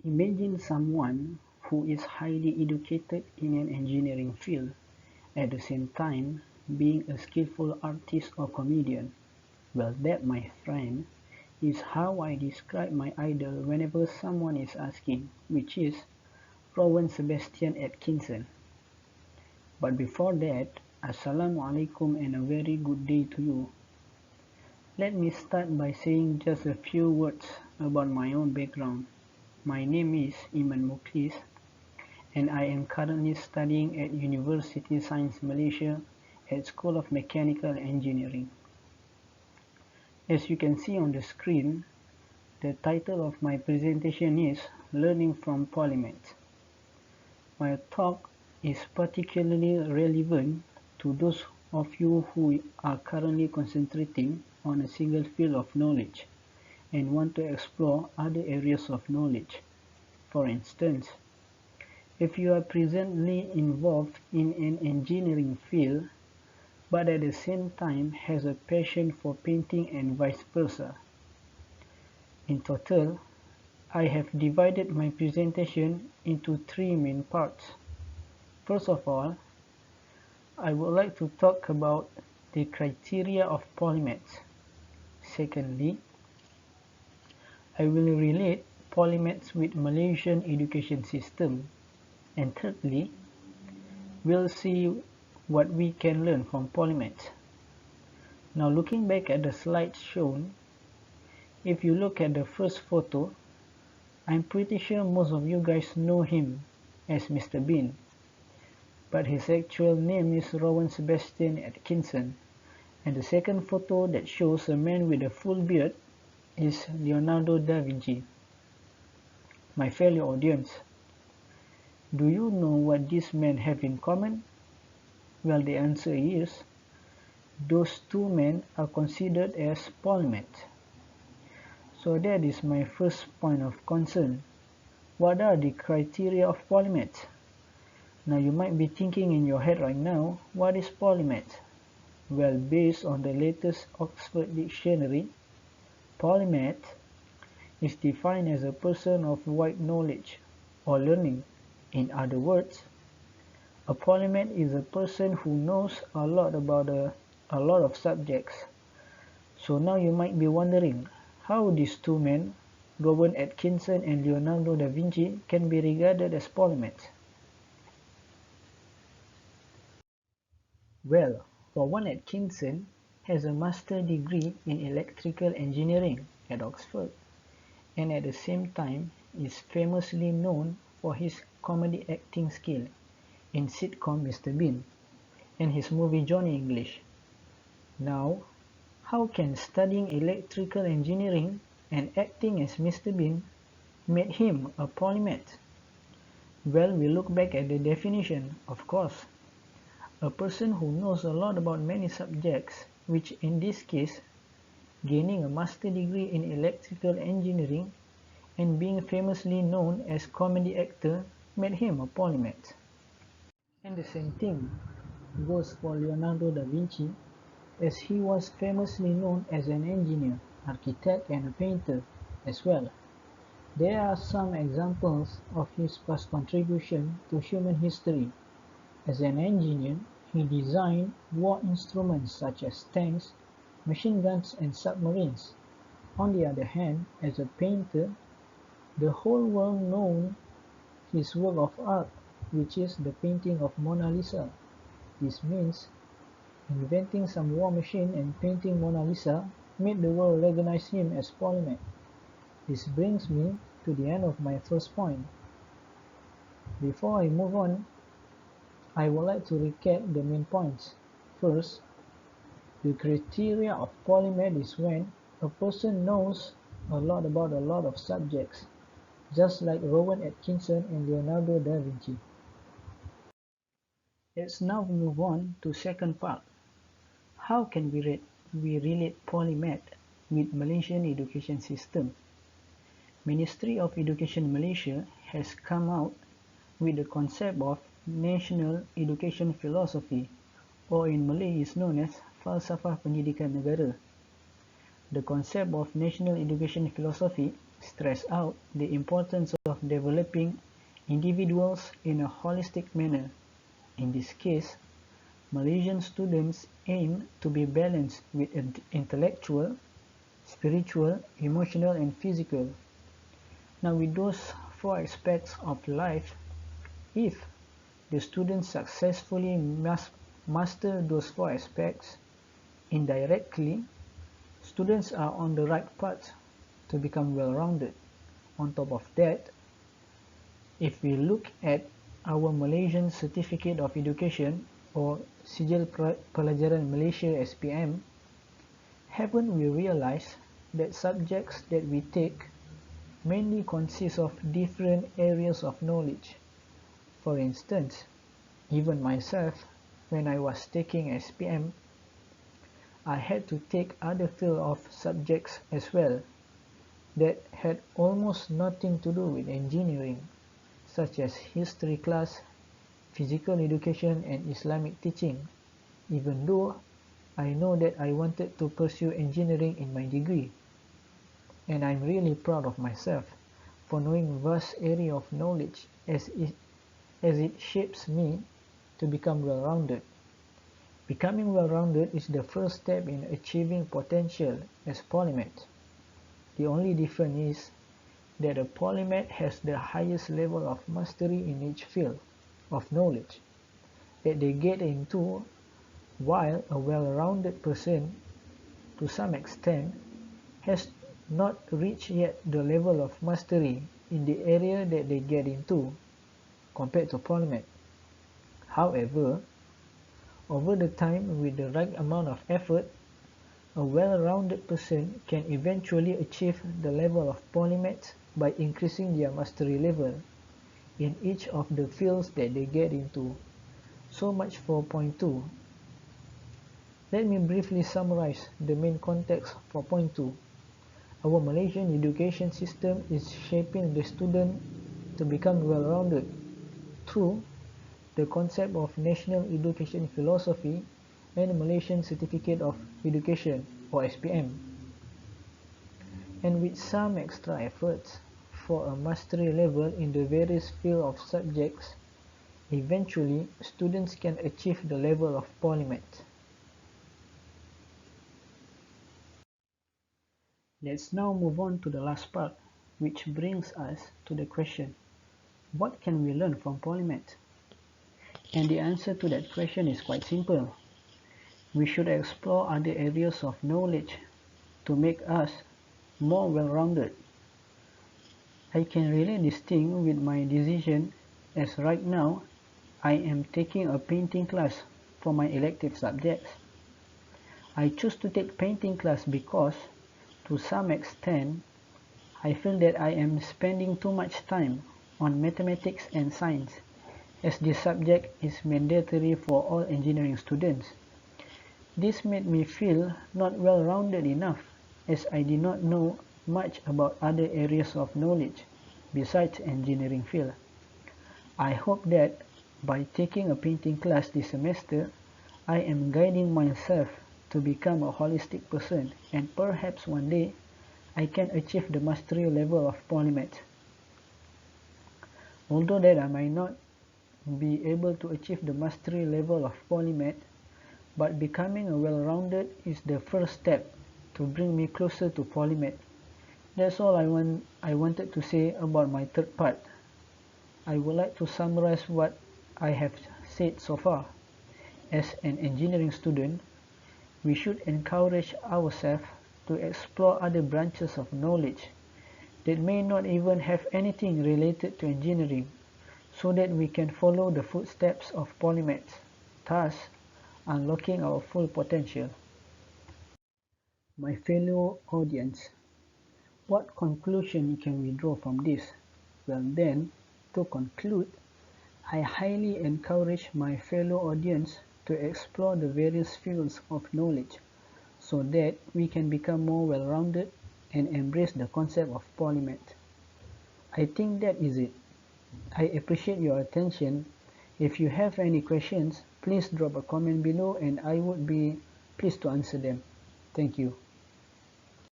Imagine someone who is highly educated in an engineering field, at the same time being a skillful artist or comedian. Well, that, my friend, is how I describe my idol whenever someone is asking, which is Rowan Sebastian Atkinson. But before that, Assalamu alaikum and a very good day to you. Let me start by saying just a few words about my own background. My name is Iman Muklis, and I am currently studying at University Science Malaysia at School of Mechanical Engineering. As you can see on the screen, the title of my presentation is Learning from Polymath. My talk is particularly relevant to those of you who are currently concentrating on a single field of knowledge and want to explore other areas of knowledge. For instance, if you are presently involved in an engineering field but at the same time has a passion for painting and vice versa. In total, I have divided my presentation into three main parts. First of all, I would like to talk about the criteria of polymaths. Secondly, I will relate polymaths with Malaysian education system. And thirdly, we'll see what we can learn from polymaths. Now looking back at the slides shown, if you look at the first photo, I'm pretty sure most of you guys know him as Mr. Bean. But his actual name is Rowan Sebastian Atkinson, and the second photo that shows a man with a full beard is Leonardo da Vinci. My fellow audience, do you know what these men have in common? Well, the answer is, those two men are considered as polymaths. So that is my first point of concern. What are the criteria of polymaths? Now you might be thinking in your head right now, what is polymath? Well, based on the latest Oxford Dictionary, polymath is defined as a person of wide knowledge or learning. In other words, a polymath is a person who knows a lot about a lot of subjects. So now you might be wondering, how these two men, Rowan Atkinson and Leonardo da Vinci, can be regarded as polymaths? Well, Rowan Atkinson has a master's degree in electrical engineering at Oxford, and at the same time is famously known for his comedy acting skill in sitcom Mr. Bean and his movie Johnny English. Now, how can studying electrical engineering and acting as Mr. Bean make him a polymath? Well, we look back at the definition, of course. A person who knows a lot about many subjects, which in this case, gaining a master's degree in electrical engineering and being famously known as comedy actor made him a polymath. And the same thing goes for Leonardo da Vinci, as he was famously known as an engineer, architect and a painter as well. There are some examples of his past contribution to human history. As an engineer, he designed war instruments such as tanks, machine guns and submarines. On the other hand, as a painter, the whole world knows his work of art, which is the painting of Mona Lisa. This means inventing some war machine and painting Mona Lisa made the world recognize him as polymath. This brings me to the end of my first point. Before I move on, I would like to recap the main points. First, the criteria of polymath is when a person knows a lot about a lot of subjects, just like Rowan Atkinson and Leonardo da Vinci. Let's now move on to second part. How can we relate polymath with Malaysian education system? Ministry of Education Malaysia has come out with the concept of National Education Philosophy, or in Malay is known as Falsafah Pendidikan Negara. The concept of National Education Philosophy stress out the importance of developing individuals in a holistic manner. In this case, Malaysian students aim to be balanced with intellectual, spiritual, emotional, and physical. Now, with those four aspects of life, if the students successfully master those four aspects, indirectly, students are on the right path to become well-rounded. On top of that, if we look at our Malaysian Certificate of Education or Sijil Pelajaran Malaysia SPM, haven't we realized that subjects that we take mainly consist of different areas of knowledge? For instance, even myself, when I was taking SPM, I had to take other field of subjects as well that had almost nothing to do with engineering, such as history class, physical education, and Islamic teaching, even though I know that I wanted to pursue engineering in my degree. And I'm really proud of myself for knowing vast area of knowledge as it shapes me to become well-rounded. Becoming well-rounded is the first step in achieving potential as polymath. The only difference is that a polymath has the highest level of mastery in each field of knowledge that they get into, while a well-rounded person, to some extent, has not reached yet the level of mastery in the area that they get into compared to polymath. However, over the time, with the right amount of effort, a well-rounded person can eventually achieve the level of polymath by increasing their mastery level in each of the fields that they get into. So much for point 2. Let me briefly summarize the main context for point 2. Our Malaysian education system is shaping the student to become well-rounded through the concept of National Education Philosophy and Malaysian Certificate of Education or SPM, and with some extra efforts for a mastery level in the various fields of subjects, eventually students can achieve the level of polymath. Let's now move on to the last part, which brings us to the question, what can we learn from polymath? And the answer to that question is quite simple. We should explore other areas of knowledge to make us more well-rounded. I can relate this thing with my decision, as right now I am taking a painting class for my elective subjects. I choose to take painting class because, to some extent, I feel that I am spending too much time on mathematics and science, as this subject is mandatory for all engineering students. This made me feel not well-rounded enough, as I did not know much about other areas of knowledge besides engineering field. I hope that by taking a painting class this semester, I am guiding myself to become a holistic person, and perhaps one day I can achieve the mastery level of polymath. Although that I might not be able to achieve the mastery level of polymath, but becoming a well-rounded is the first step to bring me closer to polymath. That's all I wanted to say about my third part. I would like to summarize what I have said so far. As an engineering student, we should encourage ourselves to explore other branches of knowledge that may not even have anything related to engineering, so that we can follow the footsteps of polymaths, thus unlocking our full potential. My fellow audience, what conclusion can we draw from this? Well then, to conclude, I highly encourage my fellow audience to explore the various fields of knowledge so that we can become more well-rounded and embrace the concept of polymath. I think that is it. I appreciate your attention. If you have any questions, please drop a comment below and I would be pleased to answer them. Thank you.